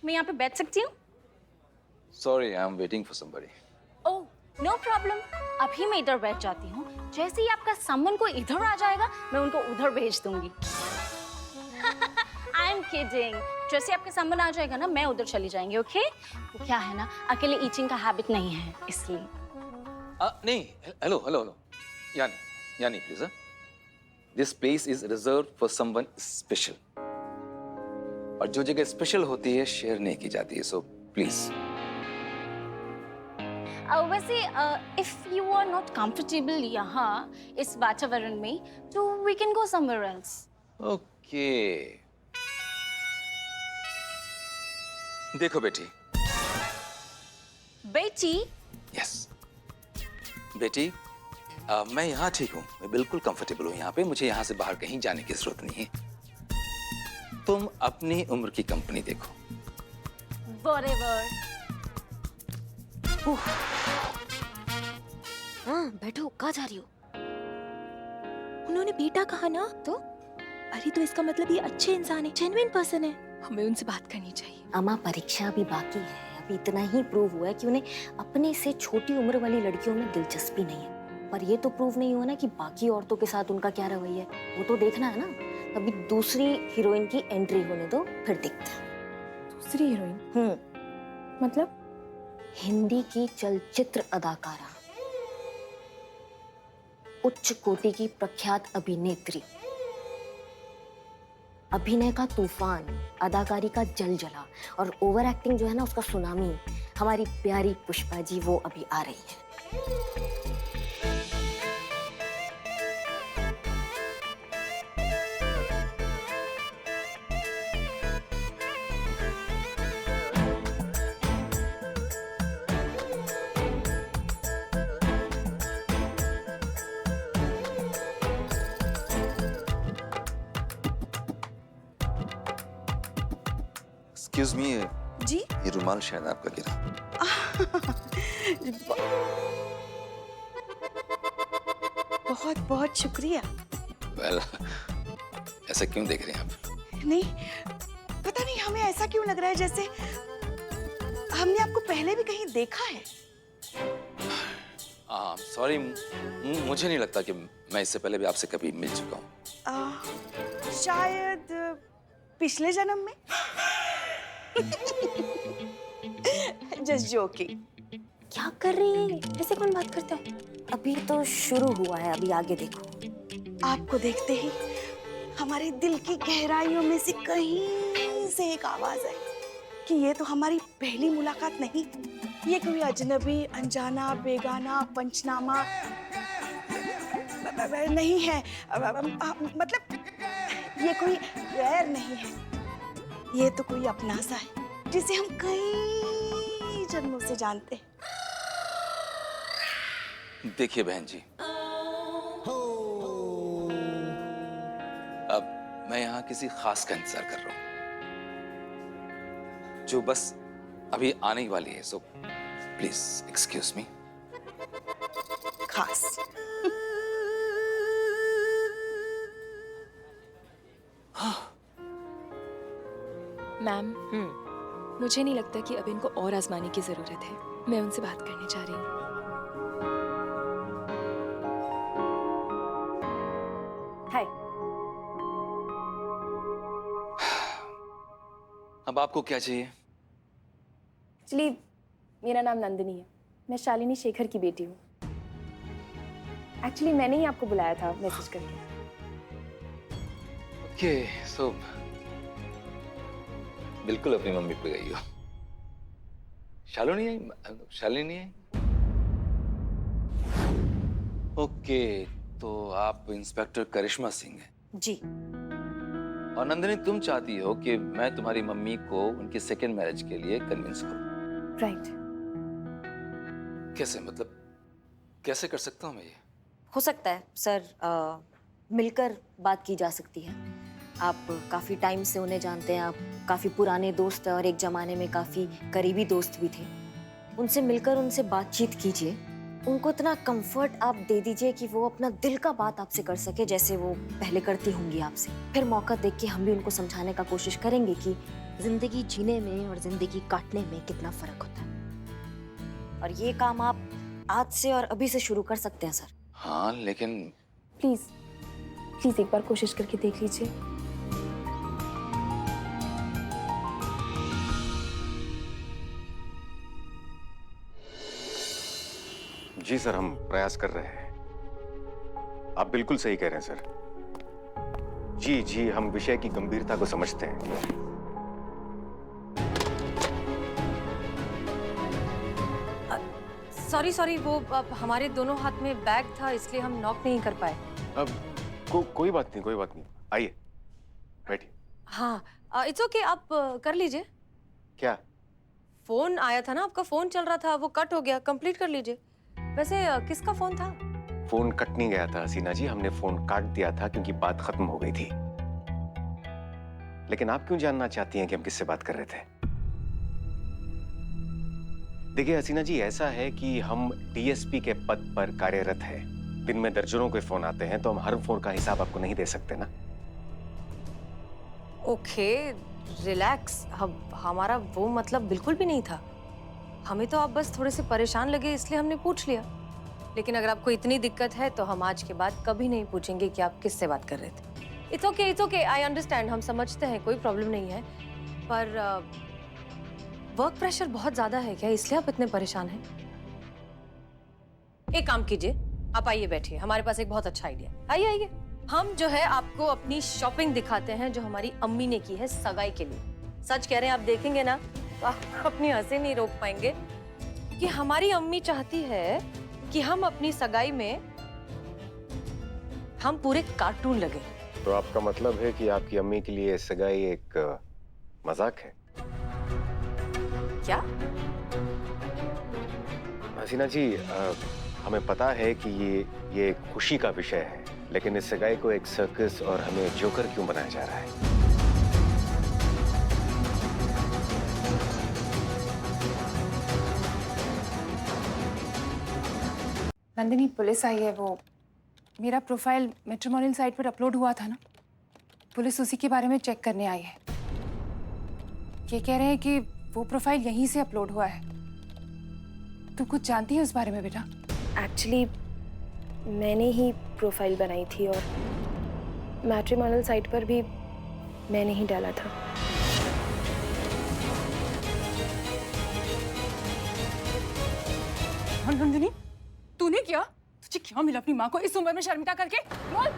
मैं यहाँ पे बैठ सकती हूँ? Sorry, I'm waiting for somebody. Oh, no problem. अभी मैं इधर बैठ जाती हूँ। जैसे ही आपका सामान को इधर आ जाएगा, मैं उनको उधर भेज दूंगी। I am kidding. जैसे आपका सामान आ जाएगा ना, मैं उधर चली जाएंगी, ओके? वो क्या है ना, अकेले ईटिंग का हैबिट नहीं है, इसलिए। नहीं, hello. Yani, please. This place is reserved for someone special. और जो जगह स्पेशल होती है शेयर नहीं की जाती है, so please. वैसे if you are not comfortable यहाँ इस वातावरण में, तो we can go somewhere else. Okay. देखो बेटी। बेटी? Yes. बेटी, मैं यहाँ ठीक हूँ, मैं बिल्कुल कंफर्टेबल हूँ यहाँ पे, मुझे यहाँ से बाहर कहीं जाने की जरूरत नहीं है। तुम अपनी उम्र की कंपनी देखो। Whatever. हाँ बैठो, कहाँ जा रही हो? उन्होंने बेटा कहा ना, तो अरे तो इसका मतलब ये अच्छे इंसान है, जेन्युइन पर्सन है, हमें उनसे बात करनी चाहिए। अम्मा परीक्षा अभी बाकी है, अभी इतना ही प्रूव हुआ है कि उन्हें अपने से छोटी उम्र वाली लड़कियों में दिलचस्पी नहीं है, पर ये तो प्रूव नहीं हुआ ना कि बाकी औरतों के साथ उनका क्या रवैया है, वो तो देखना है ना। अभी दूसरी हीरोइन की एंट्री होने दो, फिर देखते हैं। दूसरी हीरोइन? मतलब? हिंदी की चलचित्र अदाकारा, उच्च कोटि की प्रख्यात अभिनेत्री, अभिनय का तूफान, अदाकारी का जलजला और ओवर एक्टिंग जो है ना उसका सुनामी, हमारी प्यारी पुष्पा जी वो अभी आ रही है। Excuse me, जी? ये रुमाल शायद आपका गिरा। बहुत बहुत शुक्रिया। Well, ऐसा क्यों देख रहे हैं आप? नहीं, पता नहीं हमें ऐसा क्यों लग रहा है जैसे हमने आपको पहले भी कहीं देखा है। सॉरी, मुझे नहीं लगता कि मैं इससे पहले भी आपसे कभी मिल चुका हूँ। शायद पिछले जन्म में। Just joking. क्या कर रही है, ऐसे कौन बात करता है? अभी तो शुरू हुआ है, अभी आगे देखो। आपको देखते ही हमारे दिल की गहराइयों में से कहीं से एक आवाज आई कि ये तो हमारी पहली मुलाकात नहीं, ये कोई अजनबी, अनजाना, बेगाना, पंचनामा नहीं है। मतलब ये कोई गैर नहीं है, ये तो कोई अपना सा है जिसे हम कई जन्मों से जानते हैं। देखिए बहन जी, अब मैं यहाँ किसी खास का इंतजार कर रहा हूँ जो बस अभी आने ही वाली है, सो प्लीज एक्सक्यूज मी। खास? मैम, मुझे नहीं लगता कि अब इनको और आजमाने की जरूरत है, मैं उनसे बात करने जा रही हूँ। हाय। अब आपको क्या चाहिए? एक्चुअली मेरा नाम नंदिनी है, मैं शालिनी शेखर की बेटी हूँ। एक्चुअली मैंने ही आपको बुलाया था मैसेज करके। ओके, सो बिल्कुल अपनी मम्मी पे गई हो। शालिनी आई? शालिनी आई? ओके, तो आप इंस्पेक्टर करिश्मा सिंह हैं। जी। और नंदिनी, तुम चाहती हो कि मैं तुम्हारी मम्मी को उनकी सेकेंड मैरिज के लिए कन्विंस करूं? राइट। कैसे, मतलब कैसे कर सकता हूं मैं ये? हो सकता है सर, मिलकर बात की जा सकती है। आप काफ़ी टाइम से उन्हें जानते हैं, आप काफ़ी पुराने दोस्त हैं और एक ज़माने में काफ़ी करीबी दोस्त भी थे। उनसे मिलकर उनसे बातचीत कीजिए उनको इतना कंफर्ट आप दे दीजिए कि वो अपना दिल का बात आपसे कर सके, जैसे वो पहले करती होंगी आपसे। फिर मौका देख के हम भी उनको समझाने का कोशिश करेंगे कि जिंदगी जीने में और जिंदगी काटने में कितना फर्क होता है। और ये काम आप आज से और अभी से शुरू कर सकते हैं सर। हाँ लेकिन प्लीज प्लीज एक बार कोशिश करके देख लीजिए। जी सर, हम प्रयास कर रहे हैं। आप बिल्कुल सही कह रहे हैं सर। जी जी, हम विषय की गंभीरता को समझते हैं। सॉरी वो अब हमारे दोनों हाथ में बैग था इसलिए हम नॉक नहीं कर पाए। अब कोई बात नहीं, कोई बात नहीं। आइए बैठिए। हाँ इट्स ओके, आप कर लीजिए। क्या? फोन आया था ना, आपका फोन चल रहा था, वो कट हो गया, कंप्लीट कर लीजिए। वैसे किसका फोन था? फोन कट नहीं गया था हसीना जी, हमने फोन काट दिया था क्योंकि बात खत्म हो गई थी। लेकिन आप क्यों जानना चाहती हैं कि हम किससे बात कर रहे थे? देखिए हसीना जी, ऐसा है कि हम डीएसपी के पद पर कार्यरत हैं। दिन में दर्जनों के फोन आते हैं, तो हम हर फोन का हिसाब आपको नहीं दे सकते ना। ओके रिलैक्स, हमारा वो मतलब बिल्कुल भी नहीं था। हमें तो आप बस थोड़े से परेशान लगे इसलिए हमने पूछ लिया। लेकिन अगर आपको इतनी दिक्कत है तो हम आज के बाद कभी नहीं पूछेंगे कि आप किससे बात कर रहे थे। इट्स ओके, आई अंडरस्टैंड, हम समझते हैं, कोई प्रॉब्लम नहीं है। पर वर्क प्रेशर बहुत ज्यादा है क्या, इसलिए आप इतने परेशान हैं? एक काम कीजिए, आप आइए बैठिए, हमारे पास एक बहुत अच्छा आइडिया। आइए हम जो है आपको अपनी शॉपिंग दिखाते हैं जो हमारी अम्मी ने की है सगाई के लिए। सच कह रहे हैं, आप देखेंगे ना तो आप अपनी हंसी नहीं रोक पाएंगे कि हमारी अम्मी चाहती है कि हम अपनी सगाई में हम पूरे कार्टून लगे। तो आपका मतलब है कि आपकी अम्मी के लिए सगाई एक मजाक है? क्या? हसीना जी, हमें पता है कि ये एक खुशी का विषय है, लेकिन इस सगाई को एक सर्कस और हमें जोकर क्यों बनाया जा रहा है? नंदिनी, पुलिस आई है। वो मेरा प्रोफाइल मैट्रिमोनियल साइट पर अपलोड हुआ था ना, पुलिस उसी के बारे में चेक करने आई है। ये कह रहे हैं कि वो प्रोफाइल यहीं से अपलोड हुआ है। तू कुछ जानती है उस बारे में बेटा? एक्चुअली मैंने ही प्रोफाइल बनाई थी और मैट्रिमोनियल साइट पर भी मैंने ही डाला था। नंदिनी, तूने क्या? तुझे क्या मिला अपनी माँ को इस उम्र में शर्मिंदा करके? बोल।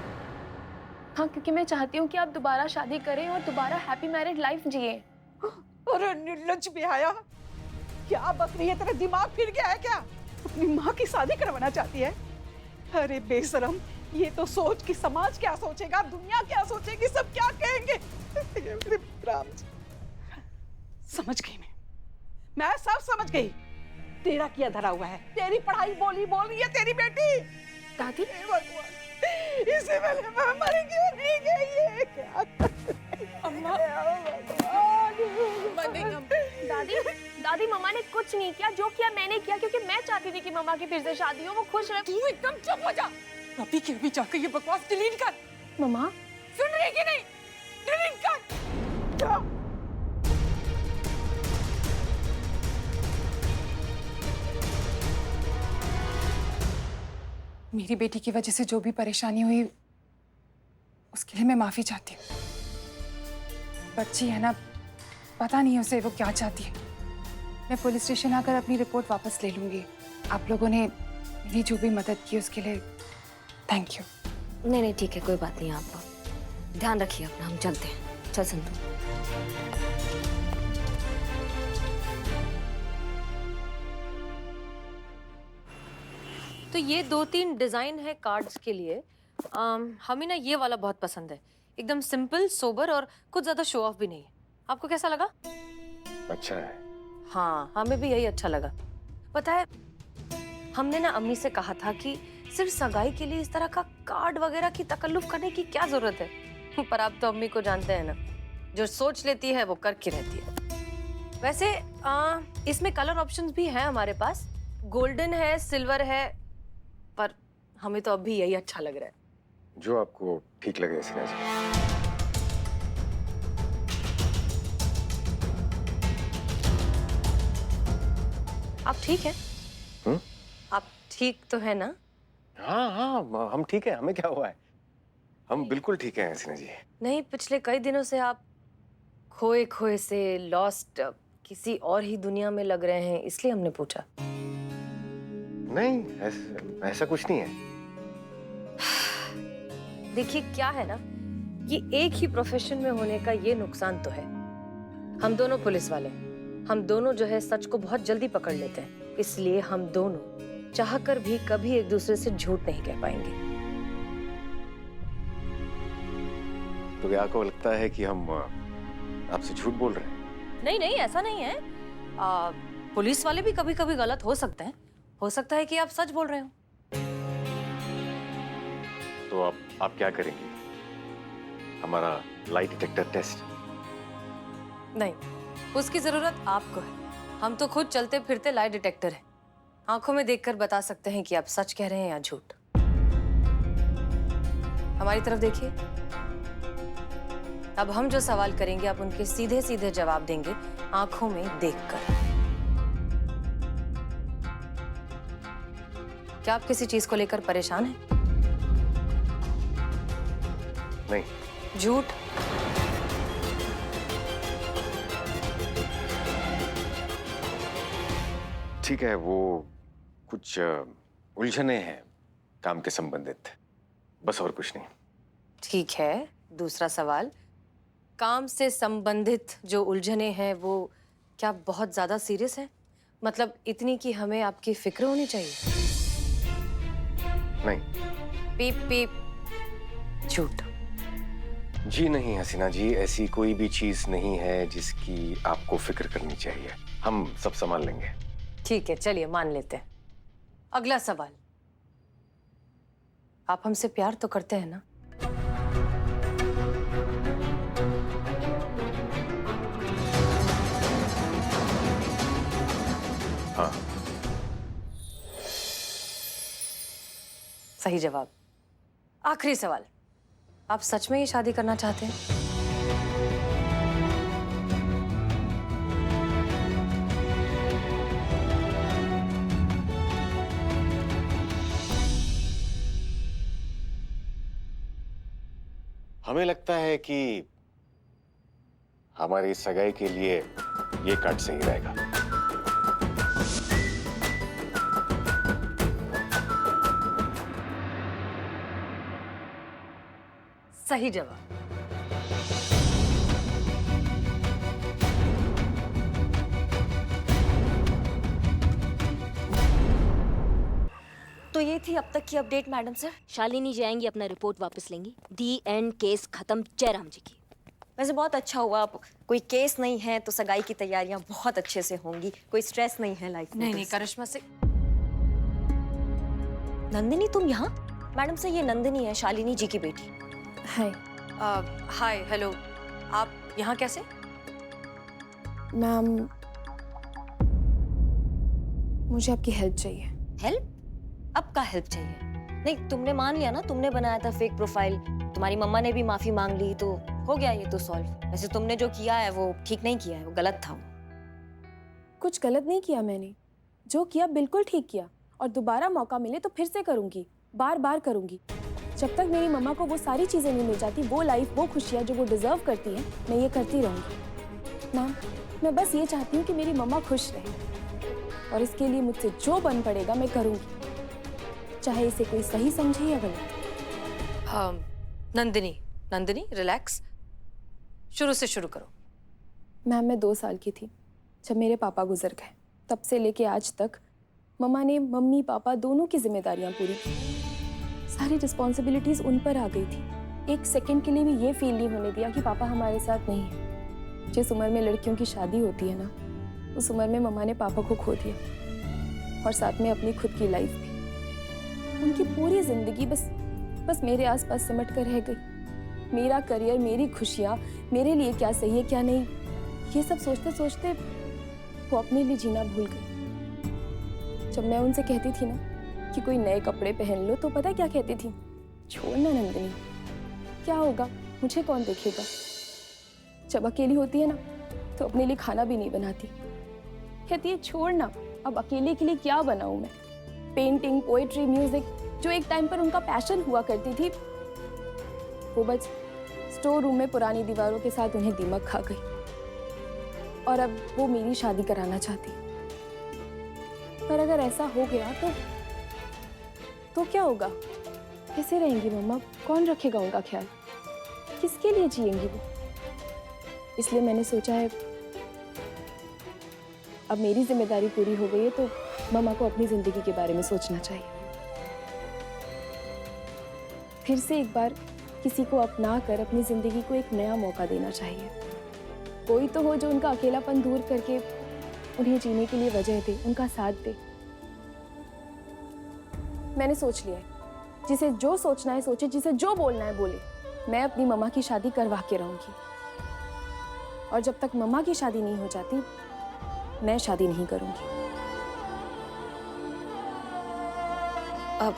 हाँ, क्योंकि मैं चाहती हूँ कि आप दोबारा शादी करें और दोबारा हैप्पी मैरिड लाइफ जिए। अरे निर्लज्ज बेहया, क्या बक रही है? तेरा दिमाग फिर गया है क्या? अपनी माँ की शादी करवाना चाहती है? अरे बेशरम, ये तो सोच कि समाज क्या सोचेगा, दुनिया क्या सोचेगी, सब क्या कहेंगे। मेरे राम जी, समझ गई मैं सब समझ गई। तेरा किया धरा हुआ है, तेरी पढ़ाई बोल रही है तेरी बेटी। दादी, हे भगवान, इससे पहले मैं मर क्यों नहीं गई? ये क्या अम्मा, दादी मम्मा ने कुछ नहीं किया, जो किया मैंने किया, क्योंकि मैं चाहती थी कि मम्मा की फिर से शादी हो, वो खुश रहे। तू एकदम चुप हो जा। अभी के अभी जाकर ये बकवास डिलीट कर। मम्मा, सुन रही कि नहीं? डिलीट कर। क्या? मेरी बेटी की वजह से जो भी परेशानी हुई उसके लिए मैं माफी चाहती हूँ। बच्ची है ना, पता नहीं उसे वो क्या चाहती है। मैं पुलिस स्टेशन आकर अपनी रिपोर्ट वापस ले लूंगी। आप लोगों ने मेरी जो भी मदद की उसके लिए थैंक यू। नहीं ठीक है, कोई बात नहीं। आप ध्यान रखिए अपना, हम चलते हैं। चल संतू। तो ये 2-3 डिजाइन है कार्ड्स के लिए। हमें ना ये वाला बहुत पसंद है, एकदम सिंपल, सोबर और कुछ ज्यादा शो ऑफ भी नहीं है। आपको कैसा लगा? अच्छा है। हाँ, हमें भी यही अच्छा लगा। पता है, हमने ना अम्मी से कहा था कि सिर्फ सगाई के लिए इस तरह का कार्ड वगैरह की तकल्लुफ करने की क्या जरूरत है। पर आप तो अम्मी को जानते हैं ना, जो सोच लेती है वो करके रहती है। वैसे इसमें कलर ऑप्शंस भी हैं हमारे पास। गोल्डन है, सिल्वर है, हमें तो अब भी यही अच्छा लग रहा है। जो आपको ठीक लगे हसीना जी। आप ठीक हैं? हम्म? आप ठीक तो है ना? हाँ हाँ, हम ठीक है। हमें क्या हुआ है? हम बिल्कुल ठीक है हसीना जी। नहीं, पिछले कई दिनों से आप खोए खोए से, लॉस्ट, किसी और ही दुनिया में लग रहे हैं, इसलिए हमने पूछा। नहीं, ऐसा कुछ नहीं है। देखिए क्या है ना, ये एक ही प्रोफेशन में होने का ये नुकसान तो है। हम दोनों पुलिस वाले हैं। हम दोनों जो है सच को बहुत जल्दी पकड़ लेते हैं, इसलिए हम दोनों चाहकर भी कभी एक दूसरे से झूठ नहीं कह पाएंगे। तो क्या आपको लगता है कि हम आपसे झूठ बोल रहे हैं? नहीं नहीं, ऐसा नहीं है। पुलिस वाले भी कभी कभी गलत हो सकते हैं। हो सकता है कि आप सच बोल रहे हो। तो आप क्या करेंगे? हमारा लाई डिटेक्टर टेस्ट? नहीं, उसकी जरूरत आपको है। हम तो खुद चलते फिरते लाई डिटेक्टर है। आंखों में देखकर बता सकते हैं कि आप सच कह रहे हैं या झूठ। हमारी तरफ देखिए। अब हम जो सवाल करेंगे आप उनके सीधे सीधे जवाब देंगे, आंखों में देखकर। क्या आप किसी चीज को लेकर परेशान हैं? नहीं। झूठ? ठीक है, वो कुछ उलझने हैं काम के संबंधित, बस और कुछ नहीं। ठीक है, दूसरा सवाल। काम से संबंधित जो उलझने हैं वो क्या बहुत ज्यादा सीरियस है? मतलब इतनी कि हमें आपकी फिक्र होनी चाहिए? नहीं। पीप पीप। झूठ? जी नहीं हसीना जी, ऐसी कोई भी चीज नहीं है जिसकी आपको फिक्र करनी चाहिए। हम सब संभाल लेंगे। ठीक है, चलिए मान लेते हैं। अगला सवाल। आप हमसे प्यार तो करते हैं ना? हाँ। सही जवाब। आखिरी सवाल। आप सच में ये शादी करना चाहते हैं? हमें लगता है कि हमारी सगाई के लिए ये कार्ड सही रहेगा। सही जवाब। तो ये थी अब तक की अपडेट मैडम सर। शालिनी जी आएंगी, अपना रिपोर्ट वापस लेंगी। दी एंड, केस खत्म जयराम जी की। वैसे बहुत अच्छा हुआ, अब कोई केस नहीं है तो सगाई की तैयारियां बहुत अच्छे से होंगी। कोई स्ट्रेस नहीं है लाइफ में। नहीं नहीं, करिश्मा से। नंदिनी तुम यहाँ? मैडम सर ये नंदिनी है, शालिनी जी की बेटी। हाय हाय, हेलो। आप यहाँ कैसे? मैम, मुझे आपकी हेल्प चाहिए। हेल्प? अब का हेल्प चाहिए? नहीं, तुमने मान लिया ना, तुमने बनाया था फेक प्रोफाइल। तुम्हारी मम्मा ने भी माफी मांग ली तो हो गया ये तो सॉल्व। वैसे तुमने जो किया है वो ठीक नहीं किया है, वो गलत था। कुछ गलत नहीं किया मैंने। जो किया बिल्कुल ठीक किया, और दोबारा मौका मिले तो फिर से करूंगी, बार बार करूंगी। जब तक मेरी मम्मा को वो सारी चीजें नहीं मिल जाती, वो लाइफ, वो खुशियाँ जो वो डिजर्व करती है, मैं ये करती रहूंगी। मैम, मैं बस ये चाहती हूँ कि मेरी मम्मा खुश रहे, और इसके लिए मुझसे जो बन पड़ेगा मैं करूंगी, चाहे इसे कोई सही समझे या गलत। नंदिनी, नंदिनी रिलैक्स। शुरू से शुरू करो। मैम, मैं 2 साल की थी जब मेरे पापा गुजर गए। तब से लेके आज तक मम्मा ने मम्मी पापा दोनों की जिम्मेदारियां पूरी की। सारी रिस्पॉन्सिबिलिटीज उन पर आ गई थी। एक सेकंड के लिए भी ये फील नहीं होने दिया कि पापा हमारे साथ नहीं है। जिस उम्र में लड़कियों की शादी होती है ना, उस उम्र में मम्मा ने पापा को खो दिया, और साथ में अपनी खुद की लाइफ भी। उनकी पूरी जिंदगी बस मेरे आसपास सिमट कर रह गई। मेरा करियर, मेरी खुशियाँ, मेरे लिए क्या सही है क्या नहीं, ये सब सोचते सोचते वो अपने लिए जीना भूल गई। जब मैं उनसे कहती थी ना कि कि कोई नए कपड़े पहन लो तो पता है क्या कहती थी? छोड़ना नंदिनी, क्या होगा, मुझे कौन देखेगा। जब अकेली होती है ना तो अपने लिए खाना भी नहीं बनाती। कहती है छोड़ना, अब अकेले के लिए क्या बनाऊं मैं। पेंटिंग, पोएट्री, म्यूजिक, जो एक टाइम पर उनका पैशन हुआ करती थी, वो बस स्टोर रूम में पुरानी दीवारों के साथ उन्हें दीमक खा गई। और अब वो मेरी शादी कराना चाहती। पर अगर ऐसा हो गया तो क्या होगा? कैसे रहेंगी मम्मा? कौन रखेगा उनका ख्याल? किसके लिए जिएंगी वो? इसलिए मैंने सोचा है अब मेरी जिम्मेदारी पूरी हो गई है तो मम्मा को अपनी जिंदगी के बारे में सोचना चाहिए। फिर से एक बार किसी को अपना कर अपनी जिंदगी को एक नया मौका देना चाहिए। कोई तो हो जो उनका अकेलापन दूर करके उन्हें जीने के लिए वजह दे, उनका साथ दे। मैंने सोच लिया है, जिसे जो सोचना है सोचे, जिसे जो बोलना है बोले। मैं अपनी मम्मा की शादी करवा के रहूंगी और जब तक मम्मा की शादी नहीं हो जाती मैं शादी नहीं करूंगी।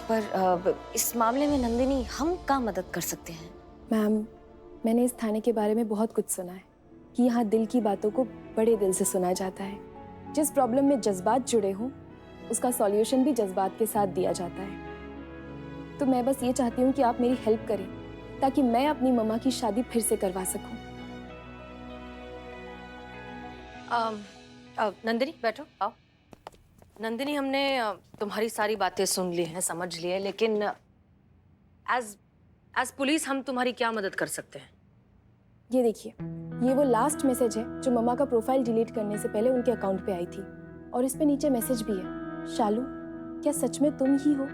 पर इस मामले में नंदिनी हम क्या मदद कर सकते हैं? मैम, मैंने इस थाने के बारे में बहुत कुछ सुना है कि यहाँ दिल की बातों को बड़े दिल से सुना जाता है। जिस प्रॉब्लम में जज्बात जुड़े हों उसका सॉल्यूशन भी जज्बात के साथ दिया जाता है। तो मैं बस ये चाहती हूँ कि आप मेरी हेल्प करें ताकि मैं अपनी मम्मा की शादी फिर से करवा सकूं। नंदिनी बैठो, आओ। नंदिनी, हमने तुम्हारी सारी बातें सुन ली हैं, समझ ली है, लेकिन एज पुलिस हम तुम्हारी क्या मदद कर सकते हैं? ये देखिए, ये वो लास्ट मैसेज है जो मम्मा का प्रोफाइल डिलीट करने से पहले उनके अकाउंट पे आई थी और इस पे नीचे मैसेज भी है, शालू क्या सच में तुम ही हो?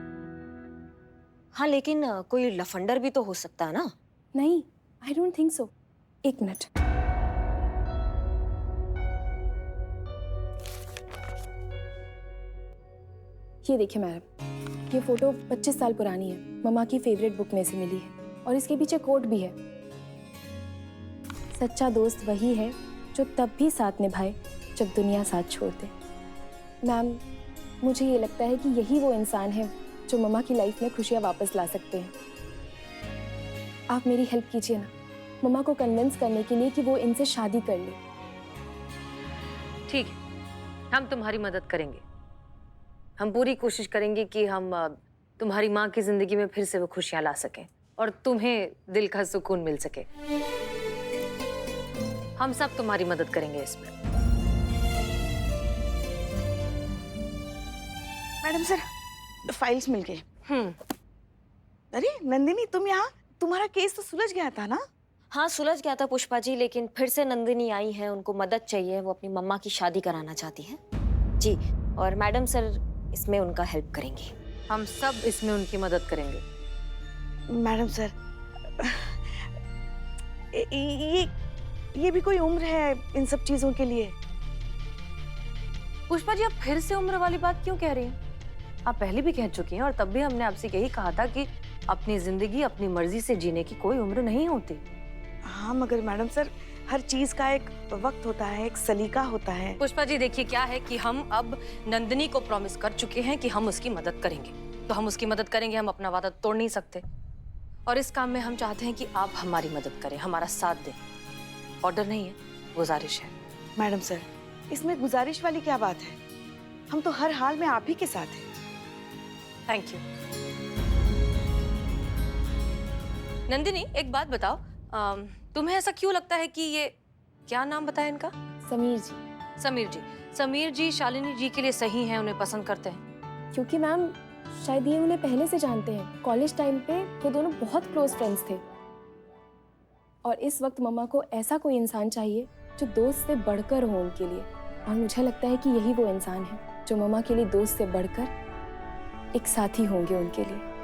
हाँ, लेकिन कोई लफंडर भी तो हो सकता है ना? नहीं, आई डोंट थिंक सो। एक मिनट। ये देखिए मैडम, ये फोटो 25 साल पुरानी है, मम्मा की फेवरेट बुक में से मिली है और इसके पीछे कोट भी है, सच्चा दोस्त वही है जो तब भी साथ निभाए जब दुनिया साथ छोड़ दे। मैम, मुझे ये लगता है कि यही वो इंसान है जो मम्मा की लाइफ में खुशियाँ वापस ला सकते हैं। आप मेरी हेल्प कीजिए ना, मम्मा को कन्विंस करने के लिए कि वो इनसे शादी कर ले। ठीक है, हम तुम्हारी मदद करेंगे। हम पूरी कोशिश करेंगे कि हम तुम्हारी माँ की जिंदगी में फिर से वो खुशियाँ ला सकें और तुम्हें दिल का सुकून मिल सके। हम सब तुम्हारी मदद करेंगे इसमें। मैडम सर, फाइल्स मिल गए। अरे नंदिनी, तुम यहाँ, तुम्हारा केस तो सुलझ गया था ना? हाँ, सुलझ गया था पुष्पा जी, लेकिन फिर से नंदिनी आई है, उनको मदद चाहिए, वो अपनी मम्मा की शादी कराना चाहती है जी। और मैडम सर इसमें उनका हेल्प करेंगे। हम सब इसमें उनकी मदद करेंगे। मैडम सर, ये भी कोई उम्र है इन सब चीजों के लिए? पुष्पा जी, आप फिर से उम्र वाली बात क्यों कह रही हैं? आप पहले भी कह चुकी हैं और तब भी हमने आपसे यही कहा था कि अपनी जिंदगी अपनी मर्जी से जीने की कोई उम्र नहीं होती। हाँ, मगर मैडम सर, हर चीज का एक वक्त होता है, एक सलीका होता है। पुष्पा जी देखिए, क्या है कि हम अब नंदिनी को प्रॉमिस कर चुके हैं कि हम उसकी मदद करेंगे, तो हम उसकी मदद करेंगे, हम अपना वादा तोड़ नहीं सकते। और इस काम में हम चाहते हैं कि आप हमारी मदद करें, हमारा साथ दें। ऑर्डर नहीं है, गुजारिश है। मैडम सर, इसमें गुजारिश वाली क्या बात है? हम तो हर हाल में आप ही के साथ हैं। Thank you. नंदिनी, एक बात बताओ, तुम्हें ऐसा क्यों लगता है कि ये, क्या नाम बताया इनका? समीर जी। समीर जी शालिनी जी के लिए सही हैं, उन्हें पसंद करते हैं? क्योंकि मैम शायद ये उन्हें पहले से जानते हैं। कॉलेज टाइम पे वो दोनों बहुत क्लोज फ्रेंड्स थे और इस वक्त मम्मा को ऐसा कोई इंसान चाहिए जो दोस्त से बढ़कर हो उनके लिए। और मुझे लगता है कि यही वो इंसान है जो मम्मा के लिए दोस्त से बढ़कर एक साथी होंगे उनके लिए।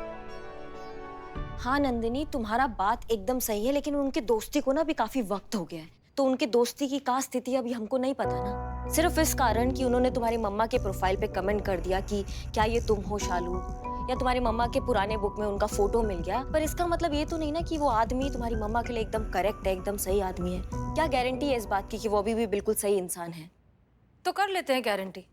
हाँ नंदिनी, तुम्हारा बात एकदम सही है, लेकिन उनके दोस्ती को ना भी काफी वक्त हो गया है, तो उनके दोस्ती की क्या स्थिति अभी हमको नहीं पता ना। सिर्फ इस कारण कि उन्होंने तुम्हारी मम्मा के प्रोफाइल पे कमेंट कर दिया कि क्या ये तुम हो शालू, या तुम्हारी मम्मा के पुराने बुक में उनका फोटो मिल गया, पर इसका मतलब ये तो नहीं ना कि वो आदमी तुम्हारी मम्मा के लिए एकदम करेक्ट है, एकदम सही आदमी है। क्या गारंटी है इस बात की कि वो अभी भी बिल्कुल सही इंसान है? तो कर लेते हैं गारंटी,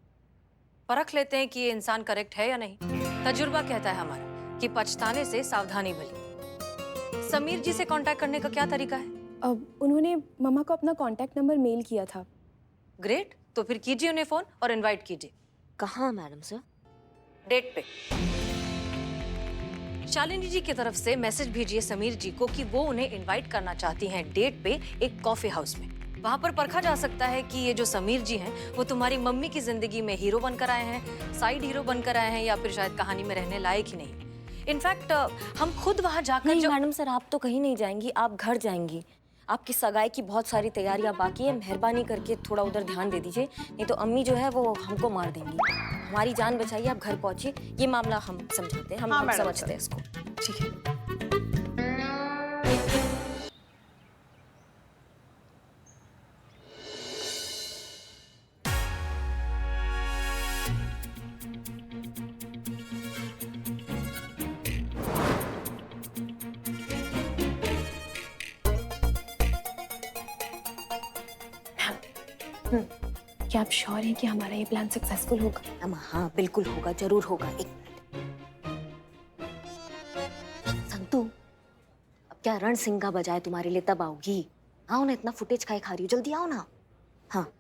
परख लेते हैं कि ये इंसान करेक्ट है या नहीं। तजुर्बा कहता है हमारा कि पछताने से सावधानी भली। समीर जी से कांटेक्ट करने का क्या तरीका है? अब उन्होंने मम्मा को अपना कांटेक्ट नंबर मेल किया था। ग्रेट, तो फिर कीजिए उन्हें फोन और इनवाइट कीजिए। कहाँ मैडम सर? डेट पे। शालिनी जी की तरफ से मैसेज भेजिए समीर जी को कि वो उन्हें इनवाइट करना चाहती हैं डेट पे एक कॉफी हाउस में। वहां पर परखा जा सकता है कि ये जो समीर जी हैं वो तुम्हारी मम्मी की जिंदगी में हीरो बनकर आए हैं, साइड हीरो बनकर आए हैं, या फिर शायद कहानी में रहने लायक ही नहीं। इनफैक्ट हम खुद वहां जाकर नहीं मैडम सर, आप तो कहीं नहीं जाएंगी, आप घर जाएंगी। आपकी सगाई की बहुत सारी तैयारियां बाकी है, मेहरबानी करके थोड़ा उधर ध्यान दे दीजिए, नहीं तो अम्मी जो है वो हमको मार देंगी। हमारी जान बचाइए, आप घर पहुंचिए। ये मामला हम समझाते हैं, हम मैडम समझते हैं इसको। ठीक है। क्या आप श्योर हैं कि हमारा ये प्लान सक्सेसफुल होगा? हाँ बिल्कुल होगा, जरूर होगा। एक संतु, अब क्या रण सिंह का बजाय तुम्हारे लिए तब आओगी? आओ ना, इतना फुटेज खाए खा रही हो, जल्दी आओ ना। हाँ